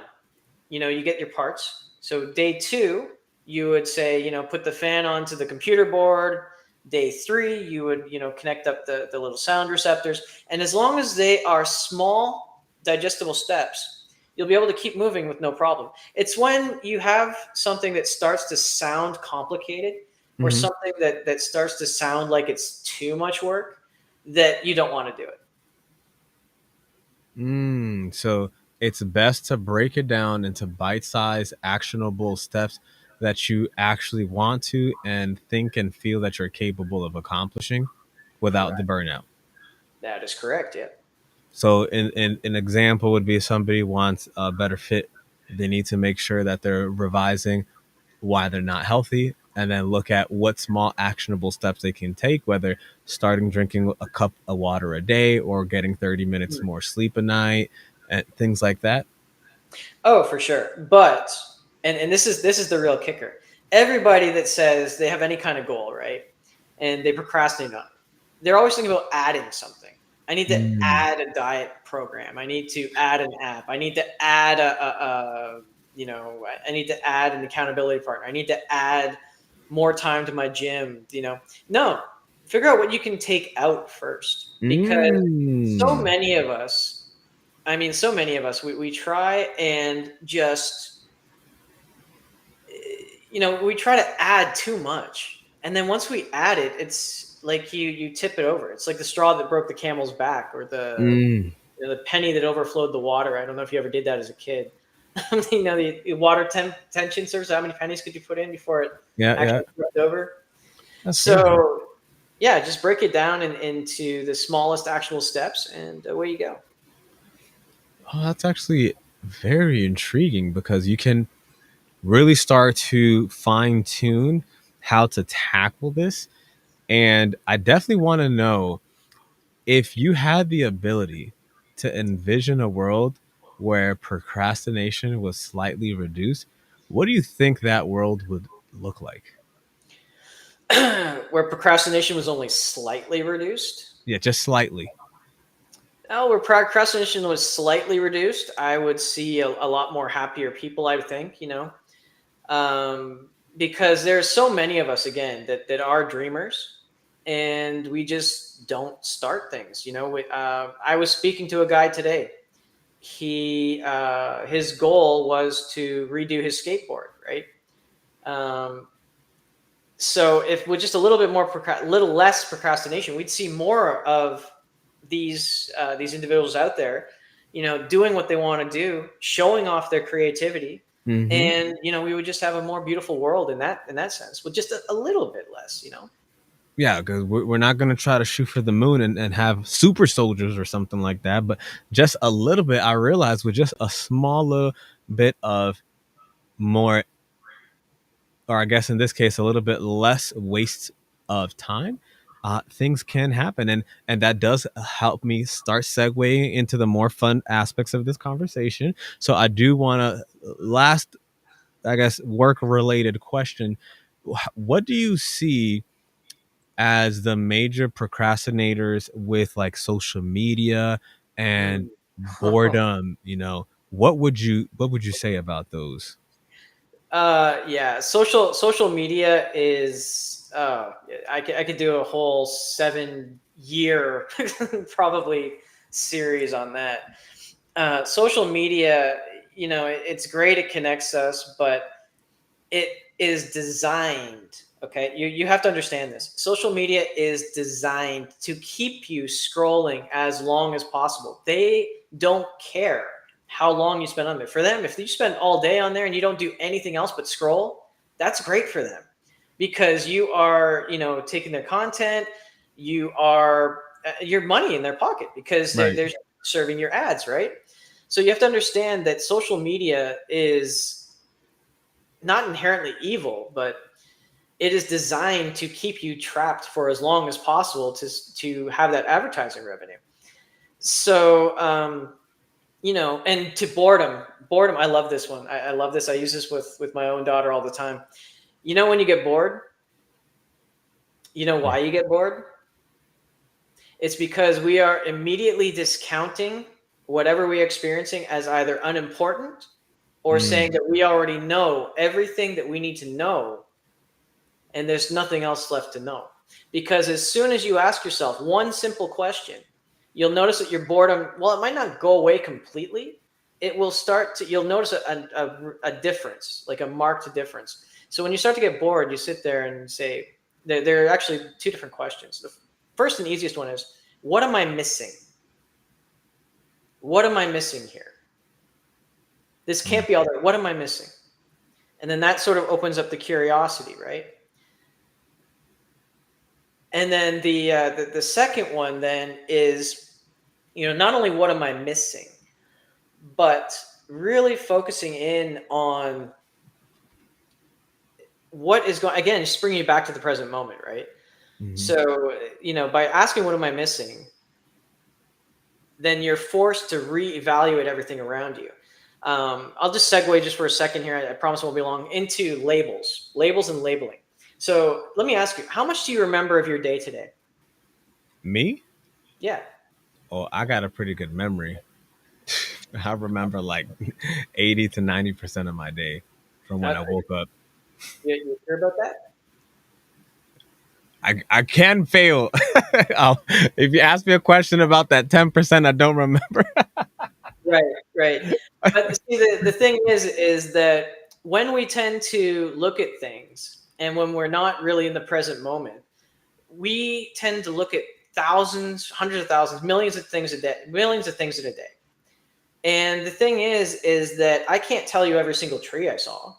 you get your parts. So day two, you would say, put the fan onto the computer board. Day three, you would, connect up the little sound receptors. And as long as they are small, digestible steps, you'll be able to keep moving with no problem. It's when you have something that starts to sound complicated, or
Hmm.
something that starts to sound like it's too much work, that you don't want to do it.
So it's best to break it down into bite-sized, actionable steps that you actually want to and think and feel that you're capable of accomplishing without the
Correct.
burnout.
That is correct. Yeah.
So, in an example would be somebody wants a better fit. They need to make sure that they're revising why they're not healthy, and then look at what small actionable steps they can take, whether starting drinking a cup of water a day or getting 30 minutes more sleep a night and things like that.
Oh, for sure. But and this is the real kicker. Everybody that says they have any kind of goal, right? And they procrastinate on it. They're always thinking about adding something. I need to
Mm.
add a diet program. I need to add an app. I need to add I need to add an accountability partner. I need to add more time to my gym. No, figure out what you can take out first, because so
Mm.
many of us so many of us, we try and just, we try to add too much. And then once we add it, it's like you tip it over. It's like the straw that broke the camel's back, or
Mm.
the penny that overflowed the water. I don't know if you ever did that as a kid. The water tension serves. How many pennies could you put in before it
Yeah, yeah,
actually flipped over?
that's crazy.
So, yeah, just break it down into the smallest actual steps, and away you go.
Oh, that's actually very intriguing because you can really start to fine tune how to tackle this. And I definitely want to know, if you had the ability to envision a world where procrastination was slightly reduced, what do you think that world would look like?
Where procrastination was only slightly reduced.
Yeah, just slightly.
Oh, where procrastination was slightly reduced, I would see a lot more happier people, I would think, because there's so many of us, again, that are dreamers, and we just don't start things. I was speaking to a guy today. His goal was to redo his skateboard, right? Um, so if with just a little bit more, little less procrastination, we'd see more of these individuals out there, doing what they want to do, showing off their creativity,
Hmm.
and we would just have a more beautiful world in that sense, with just a little bit less.
Yeah, because we're not going to try to shoot for the moon and have super soldiers or something like that, but just a little bit. I realized with just a small little bit of more, or I guess in this case, a little bit less waste of time, things can happen, and that does help me start segueing into the more fun aspects of this conversation. So I do want to last, I guess, work related question: what do you see as the major procrastinators with like social media and
Mm.
boredom? What would you say about those?
Yeah, social media is. I could do a whole 7 year probably series on that. Social media, it's great. It connects us, but it is designed Okay, you have to understand this. Social media is designed to keep you scrolling as long as possible. They don't care how long you spend on there. For them, if you spend all day on there and you don't do anything else but scroll, that's great for them because you are, taking their content, you are your money in their pocket because
Right.
they're serving your ads, right? So you have to understand that social media is not inherently evil, but it is designed to keep you trapped for as long as possible to have that advertising revenue. So and to boredom. I love this one. I love this. I use this with my own daughter all the time. When you get bored, why you get bored? It's because we are immediately discounting whatever we're experiencing as either unimportant or saying
Mm.
that we already know everything that we need to know and there's nothing else left to know. Because as soon as you ask yourself one simple question, you'll notice that your boredom, well, it might not go away completely. It will start to, you'll notice a difference, like a marked difference. So when you start to get bored, you sit there and say, there are actually two different questions. The first and easiest one is, what am I missing? What am I missing here? This
Mm.
can't be all there. What am I missing? And then that sort of opens up the curiosity, right? And then the second one then is, not only what am I missing, but really focusing in on what is going, again, just bringing you back to the present moment, right?
Mhm.
So, by asking what am I missing, then you're forced to reevaluate everything around you. I'll just segue just for a second here. I promise it won't be long. Into labels and labeling. So let me ask you, how much do you remember of your day today?
Me?
Yeah.
Oh, I got a pretty good memory. I remember like 80 to 90% of my day from when
Uh,
I woke up.
you sure about that?
I can fail. If you ask me a question about that 10% I don't remember.
Right, right. But see, the thing is that when we tend to look at things and when we're not really in the present moment, we tend to look at thousands, hundreds of thousands, millions of things a day, millions of things in a day. And the thing is that I can't tell you every single tree I saw.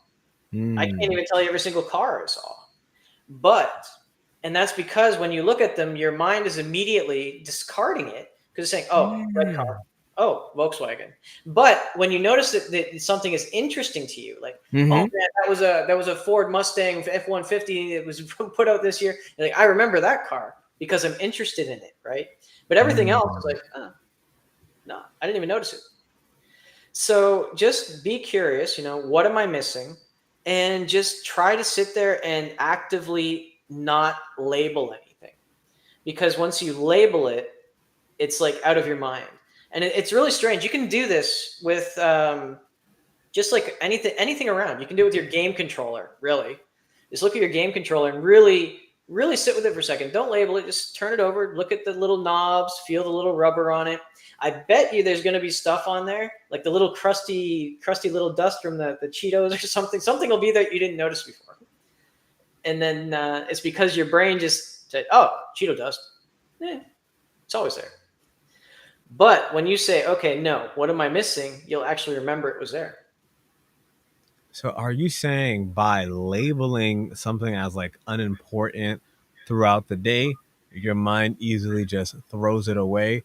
I can't
Mm.
even tell you every single car I saw. But, and that's because when you look at them, your mind is immediately discarding it because it's saying, oh, red car,
Mm.
oh, Volkswagen. But when you notice that something is interesting to you, like, oh
Hmm.
man, that was a Ford Mustang F-150 that was put out this year. You're like, I remember that car because I'm interested in it, right? But everything else is
Mm.
like, oh, no, I didn't even notice it. So just be curious, what am I missing? And just try to sit there and actively not label anything. Because once you label it, it's like out of your mind. And it's really strange. You can do this with just like anything around. You can do it with your game controller, really. Just look at your game controller and really, really sit with it for a second. Don't label it. Just turn it over. Look at the little knobs. Feel the little rubber on it. I bet you there's going to be stuff on there, like the little crusty little dust from the Cheetos or something. Something will be there you didn't notice before. And then it's because your brain just said, oh, Cheeto dust. It's always there. But when you say, okay, no, what am I missing? You'll actually remember it was there.
So are you saying by labeling something as like unimportant throughout the day, your mind easily just throws it away?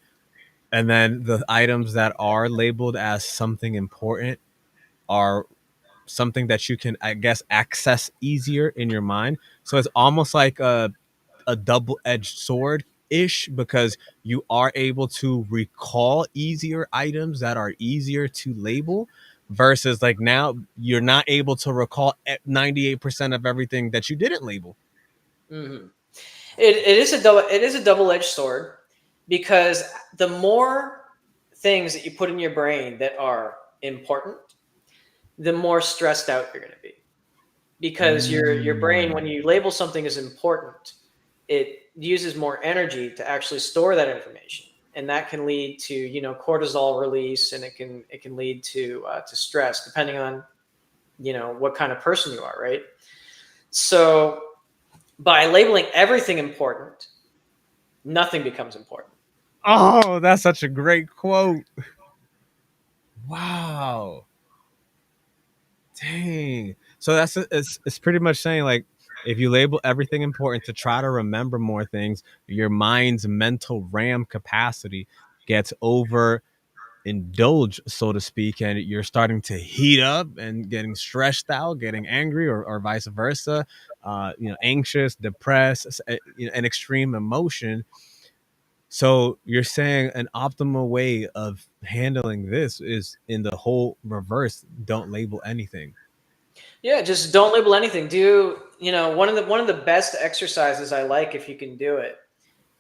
And then the items that are labeled as something important are something that you can, I guess, access easier in your mind. So it's almost like a double-edged sword ish because you are able to recall easier items that are easier to label versus like now you're not able to recall 98% of everything that you didn't label.
Mm-hmm. It is a double-edged sword because the more things that you put in your brain that are important, the more stressed out you're going to be. Because your brain, when
Mm.
you label something as important, it uses more energy to actually store that information, and that can lead to cortisol release, and it can lead to stress, depending on what kind of person you are, right? So By labeling everything important, nothing becomes important.
Oh, that's such a great quote. Wow. Dang. So it's pretty much saying like if you label everything important to try to remember more things, your mind's mental RAM capacity gets over indulged, so to speak, and you're starting to heat up and getting stressed out, getting angry, or vice versa. Anxious, depressed, an extreme emotion. So you're saying an optimal way of handling this is in the whole reverse. Don't label anything.
Yeah, just don't label anything. Do one of the best exercises I like, if you can do it,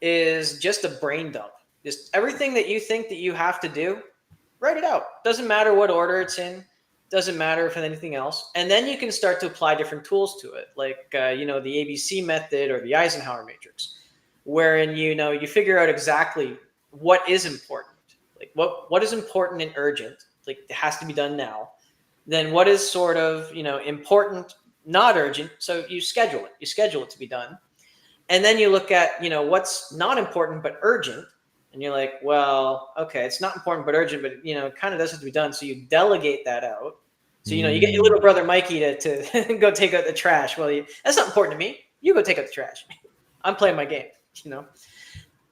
is just a brain dump. Just everything that you think that you have to do, write it out. Doesn't matter what order it's in. Doesn't matter if anything else. And then you can start to apply different tools to it, like the ABC method or the Eisenhower matrix, wherein you figure out exactly what is important, like what is important and urgent, like it has to be done now. Then what is sort of important, not urgent, so you schedule it to be done. And then you look at what's not important but urgent, and you're like, well, okay, it's not important but urgent, but it kind of does have to be done, so you delegate that out. So you get your
Mm.
little brother Mikey to go take out the trash. Well, that's not important to me, you go take out the trash. I'm playing my game.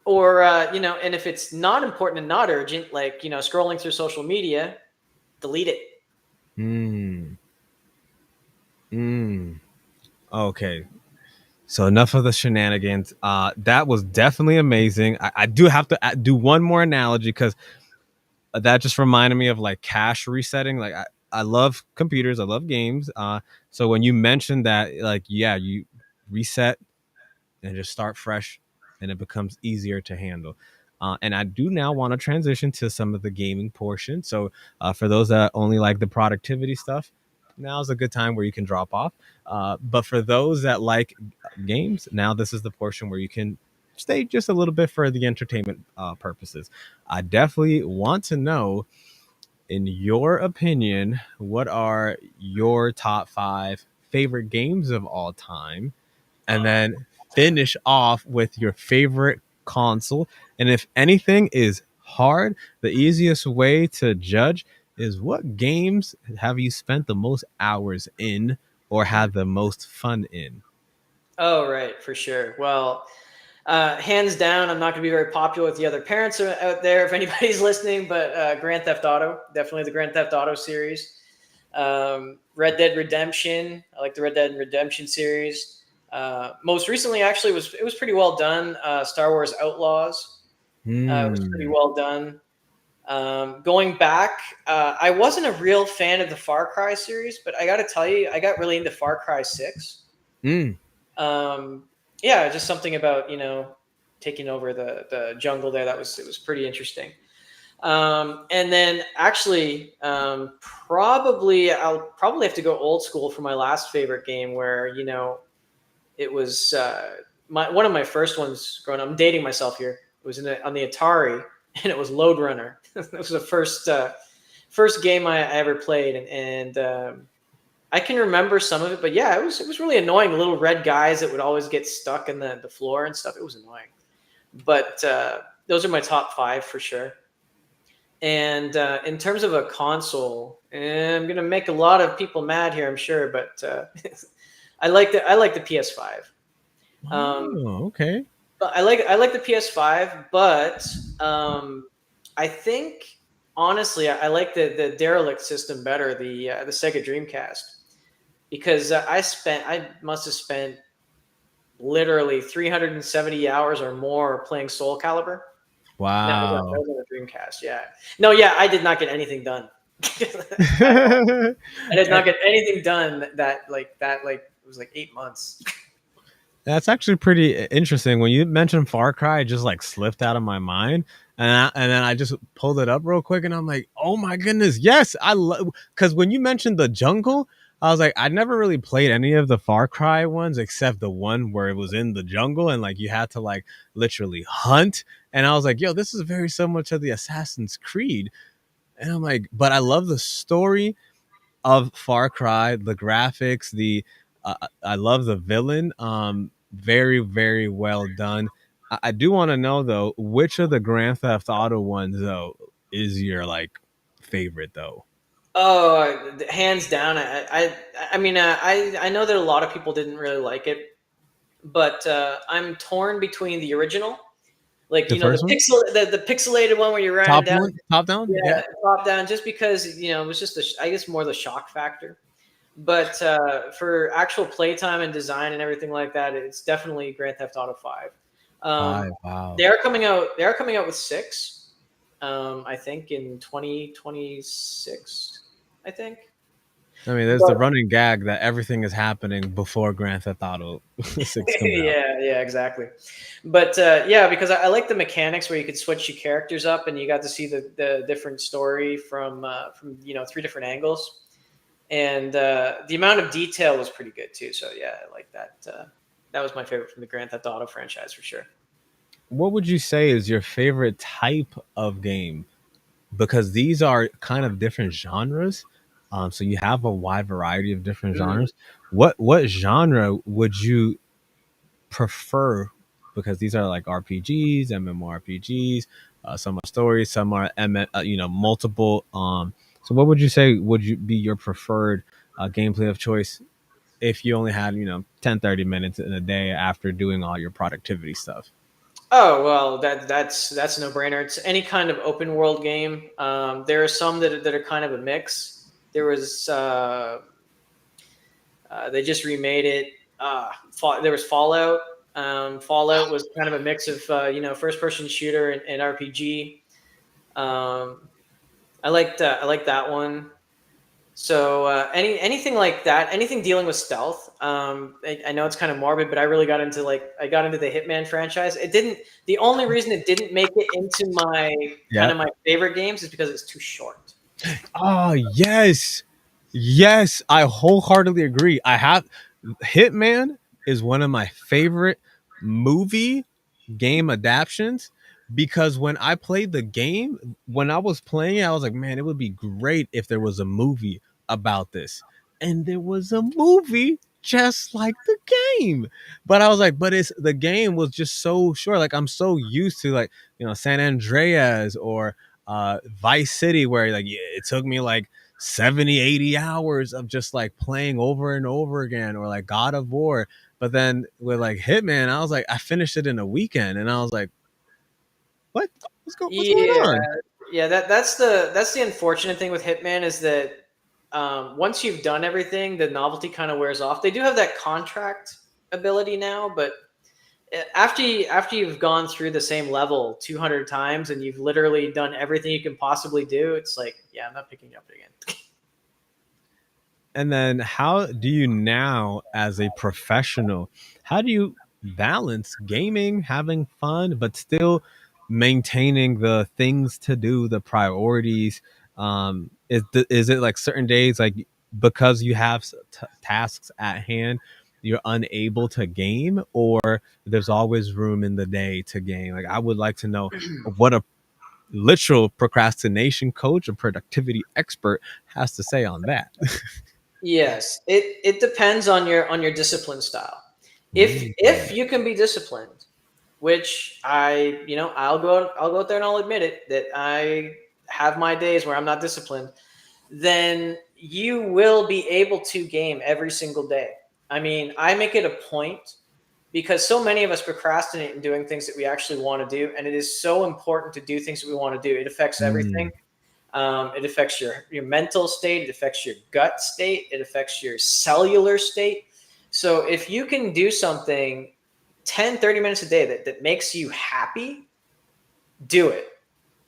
Or and if it's not important and not urgent, like scrolling through social media, delete it.
Mm. Mm. Okay. So enough of the shenanigans. That was definitely amazing. I do have to do one more analogy because that just reminded me of like cache resetting. Like I love computers, I love games. So when you mentioned that, like, yeah, you reset and just start fresh, and it becomes easier to handle. And I do now want to transition to some of the gaming portion. So for those that only like the productivity stuff, now's a good time where you can drop off. But for those that like games, now this is the portion where you can stay just a little bit for the entertainment purposes. I definitely want to know, in your opinion, what are your top five favorite games of all time, and then finish off with your favorite console. And if anything is hard, the easiest way to judge is what games have you spent the most hours in or had the most fun in.
Oh, right, for sure. Well, hands down, I'm not going to be very popular with the other parents out there if anybody's listening, but Grand Theft Auto, definitely the Grand Theft Auto series. Red Dead Redemption, I like the Red Dead Redemption series. Most recently, actually, it was pretty well done. Star Wars Outlaws, was pretty
Hmm.
well done. Going back, I wasn't a real fan of the Far Cry series, but I got to tell you, I got really into Far Cry 6.
Mm.
um, yeah, just something about taking over the jungle there. It was pretty interesting. And then actually, I'll probably have to go old school for my last favorite game, where it was one of my first ones growing up. I'm dating myself here. It was on the Atari, and it was Lode Runner. It was the first game I ever played, and I can remember some of it, but yeah, it was really annoying. Little red guys that would always get stuck in the floor and stuff. It was annoying. But those are my top five for sure. And in terms of a console, I'm gonna make a lot of people mad here, I'm sure, but I like the PS5. Um,
Oh, okay.
but I like the PS5, but I think honestly I like the derelict system better, the Sega Dreamcast, because I must have spent literally 370 hours or more playing Soul Calibur. And that
Wow.
was on the Dreamcast. Yeah. No, yeah, I did not get anything done at all. I did not get anything done that it was like 8 months.
That's actually pretty interesting. When you mentioned Far Cry, it just like slipped out of my mind, and then I just pulled it up real quick, and I'm like, oh my goodness, yes, I love. Because when you mentioned the jungle, I was like, I never really played any of the Far Cry ones except the one where it was in the jungle and like you had to like literally hunt. And I was like, yo, this is very similar to the Assassin's Creed. And I'm like, but I love the story of Far Cry, the graphics, the I love the villain. Very, very well done. I do want to know though, which of the Grand Theft Auto ones though is your like favorite though?
Oh, hands down. I mean, I know that a lot of people didn't really like it, but I'm torn between the original, like
The
the
first one,
the pixelated one where you're riding
top
down,
one, top down. Yeah.
yeah, top down, just because it was just I guess more the shock factor. But for actual playtime and design and everything like that, it's definitely Grand Theft Auto 5. Um,
Five. Wow.
they are coming out. They are coming out with six. I think in 2026. I think.
I mean, there's the
But
running gag that everything is happening before Grand Theft Auto 6 comes out.
yeah, exactly. But yeah, because I like the mechanics where you could switch your characters up, and you got to see the different story from three different angles, and the amount of detail was pretty good too. So yeah, I like that. That was my favorite from the Grand Theft Auto franchise for sure.
What would you say is your favorite type of game? Because these are kind of different genres. So you have a wide variety of different
Mhm.
genres. What genre would you prefer? Because these are like RPGs, MMORPGs. Some are stories, some are multiple. So what would you say would you be your preferred gameplay of choice if you only had 10-30 minutes in a day after doing all your productivity stuff?
Oh well, that's a no brainer. It's any kind of open world game. There are some that are kind of a mix. There was they just remade it. There was Fallout. Fallout was kind of a mix of first person shooter and RPG. Um, I liked that one. So anything like that, anything dealing with stealth. I know it's kind of morbid, but I really got into I got into the Hitman franchise. It didn't. The only reason it didn't make it into my kind
Yeah.
of my favorite games is because it's too short.
Oh yes, yes, I wholeheartedly agree. I have Hitman is one of my favorite movie game adaptions because when I played the game, when I was playing it, I was like, man, it would be great if there was a movie about this. And there was a movie just like the game. But I was like, but it's the game was just so short. Like I'm so used to like, San Andreas or Vice City where like it took me like 70, 80 hours of just like playing over and over again, or like God of War. But then with like Hitman, I was like, I finished it in a weekend, and I was like, what? What's going
Yeah,
on?
yeah. That's the unfortunate thing with Hitman is that once you've done everything, the novelty kind of wears off. They do have that contract ability now, but after you've gone through the same level 200 times and you've literally done everything you can possibly do, it's like, yeah, I'm not picking up again.
And then how do you now, as a professional, how do you balance gaming, having fun, but still maintaining the things to do, the priorities? Is it like certain days, like because you have tasks at hand, you're unable to game, or there's always room in the day to game? Like I would like to know what a literal procrastination coach, a productivity expert, has to say on that.
Yes, it depends on your discipline style. If
Mm.
you can be disciplined, which I'll go out there and I'll admit it that I have my days where I'm not disciplined, then you will be able to game every single day. I mean, I make it a point because so many of us procrastinate in doing things that we actually want to do, and it is so important to do things that we want to do. It affects everything.
Mm.
It affects your mental state. It affects your gut state. It affects your cellular state. So if you can do something 10, 30 minutes a day that makes you happy, do it.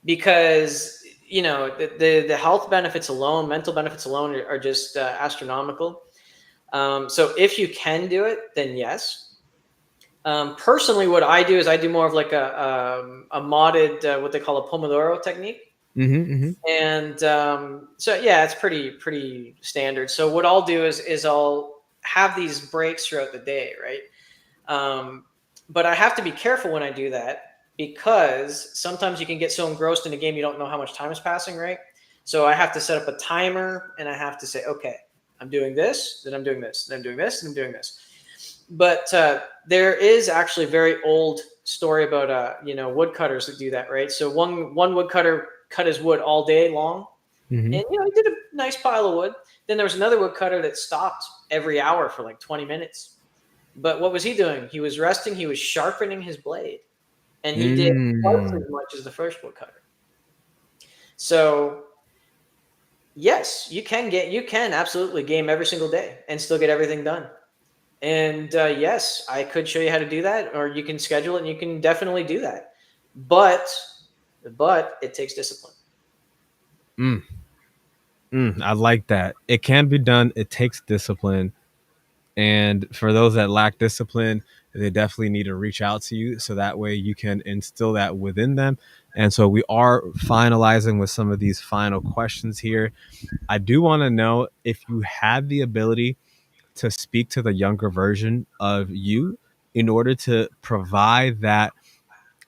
Because the health benefits alone, mental benefits alone are just astronomical. So if you can do it, then yes. Personally, what I do is I do more of like a modded what they call a Pomodoro technique.
Mhm, mhm.
And so yeah, it's pretty standard. So what I'll do is I'll have these breaks throughout the day, right? Um, but I have to be careful when I do that because sometimes you can get so engrossed in a game you don't know how much time is passing, right? So I have to set up a timer and I have to say, okay, I'm doing this, then I'm doing this, then I'm doing this, and I'm doing this. But there is actually a very old story about woodcutters that do that, right? So one woodcutter cut his wood all day long,
Hmm.
and he did a nice pile of wood. Then there was another woodcutter that stopped every hour for like 20 minutes. But what was he doing? He was resting. He was sharpening his blade, and he did twice
Mm.
as much as the first woodcutter. So yes, you can absolutely game every single day and still get everything done. And yes, I could show you how to do that, or you can schedule it and you can definitely do that. But it takes discipline.
Mm. I like that. It can be done. It takes discipline. And for those that lack discipline, they definitely need to reach out to you so that way you can instill that within them. And so we are finalizing with some of these final questions here. I do want to know if you had the ability to speak to the younger version of you in order to provide that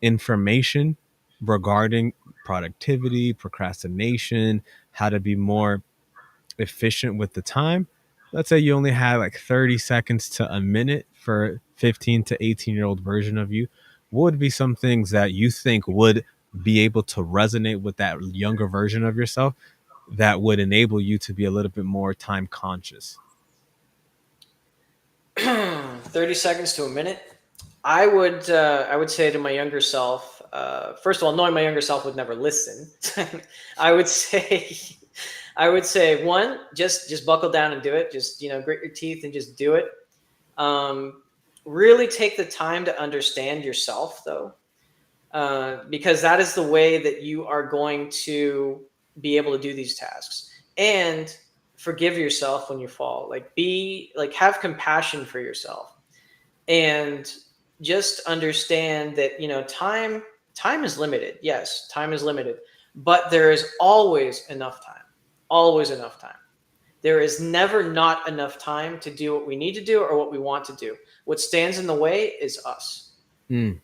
information regarding productivity, procrastination, how to be more efficient with the time. Let's say you only had like 30 seconds to a minute for 15 to 18-year-old version of you. What would be some things that you think would be able to resonate with that younger version of yourself that would enable you to be a little bit more time conscious?
30 seconds to a minute. I would say to my younger self, first of all, knowing my younger self would never listen. I would say I would say one, just buckle down and do it. Just grit your teeth and just do it. Um, really take the time to understand yourself, though, because that is the way that you are going to be able to do these tasks. And forgive yourself when you fall. Like have compassion for yourself, and just understand that time is limited. Yes, time is limited, but there is always enough time. Always enough time. There is never not enough time to do what we need to do or what we want to do. What stands in the way is us.
Mm,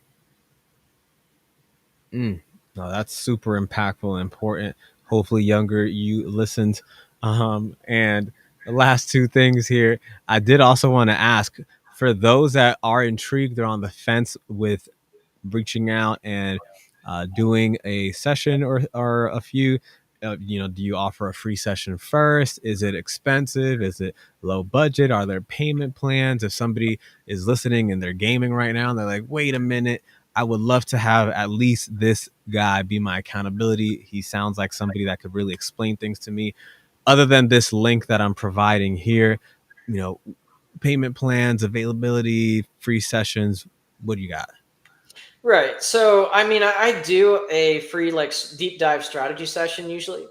mm. No, that's super impactful and important. Hopefully, younger you listened. And the last two things here, I did also want to ask for those that are intrigued or on the fence with reaching out and doing a session or a few. Do you offer a free session first? Is it expensive? Is it low budget? Are there payment plans? If somebody is listening and they're gaming right now and they're like, wait a minute, I would love to have at least this guy be my accountability. He sounds like somebody that could really explain things to me. Other than this link that I'm providing here, you know, payment plans, availability, free sessions. What do you got?
Right. So, I mean, I do a free deep dive strategy session usually.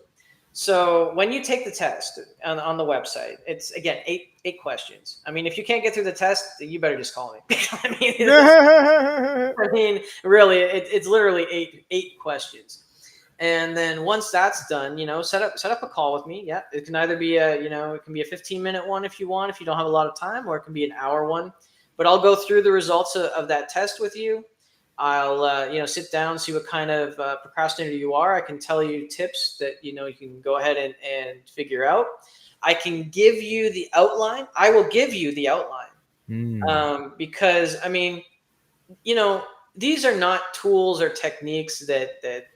So when you take the test on the website, it's again eight questions. I mean, if you can't get through the test, you better just call me. I mean, really, it's literally eight questions. And then once that's done, set up a call with me. Yeah, it can either be it can be a 15-minute one if you want, if you don't have a lot of time, or it can be an hour one. But I'll go through the results of that test with you. I'll sit down, see what kind of procrastinator you are. I can tell you tips that you can go ahead and figure out. I can give you the outline. I will give you the outline,
Mm.
because I mean, these are not tools or techniques that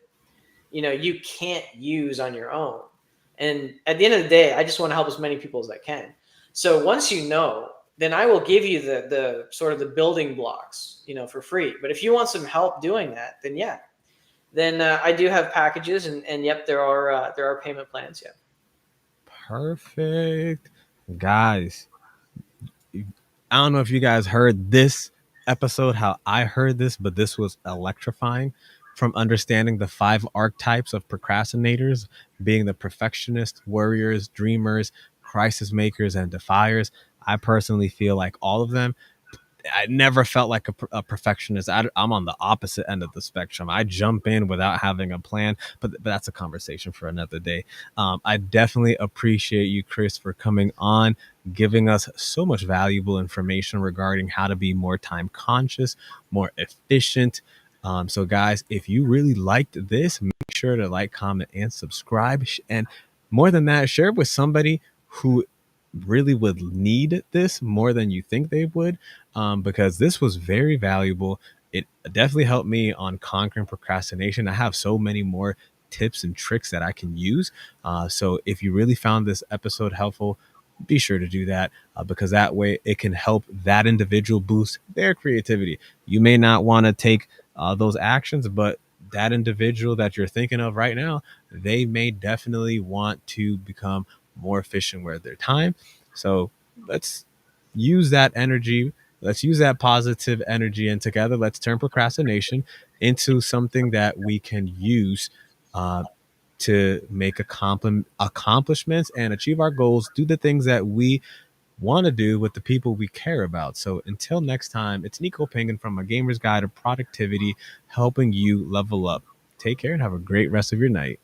you can't use on your own. And at the end of the day, I just want to help as many people as I can. So once then I will give you the sort of the building blocks, for free. But if you want some help doing that, then yeah, then I do have packages, and yep, there are payment plans. Yeah.
Perfect. Guys, I don't know if you guys heard this episode, how I heard this, but this was electrifying from understanding the five archetypes of procrastinators being the perfectionist, warriors, dreamers, crisis makers, and defiers. I personally feel like all of them I never felt like a perfectionist. I'm on the opposite end of the spectrum. I jump in without having a plan, but that's a conversation for another day. I definitely appreciate you, Chris, for coming on, giving us so much valuable information regarding how to be more time conscious, more efficient. So, guys, if you really liked this, make sure to like, comment, and subscribe. And more than that, share it with somebody who really would need this more than you think they would, because this was very valuable. It definitely helped me on conquering procrastination. I have so many more tips and tricks that I can use. So if you really found this episode helpful, be sure to do that, because that way it can help that individual boost their creativity. You may not want to take those actions, but that individual that you're thinking of right now, they may definitely want to become more efficient with their time. So let's use that energy. Let's use that positive energy, and together let's turn procrastination into something that we can use uh, to make accomplishments and achieve our goals, do the things that we want to do with the people we care about. So until next time, it's Nico Penguin from A Gamer's Guide to Productivity, helping you level up. Take care and have a great rest of your night.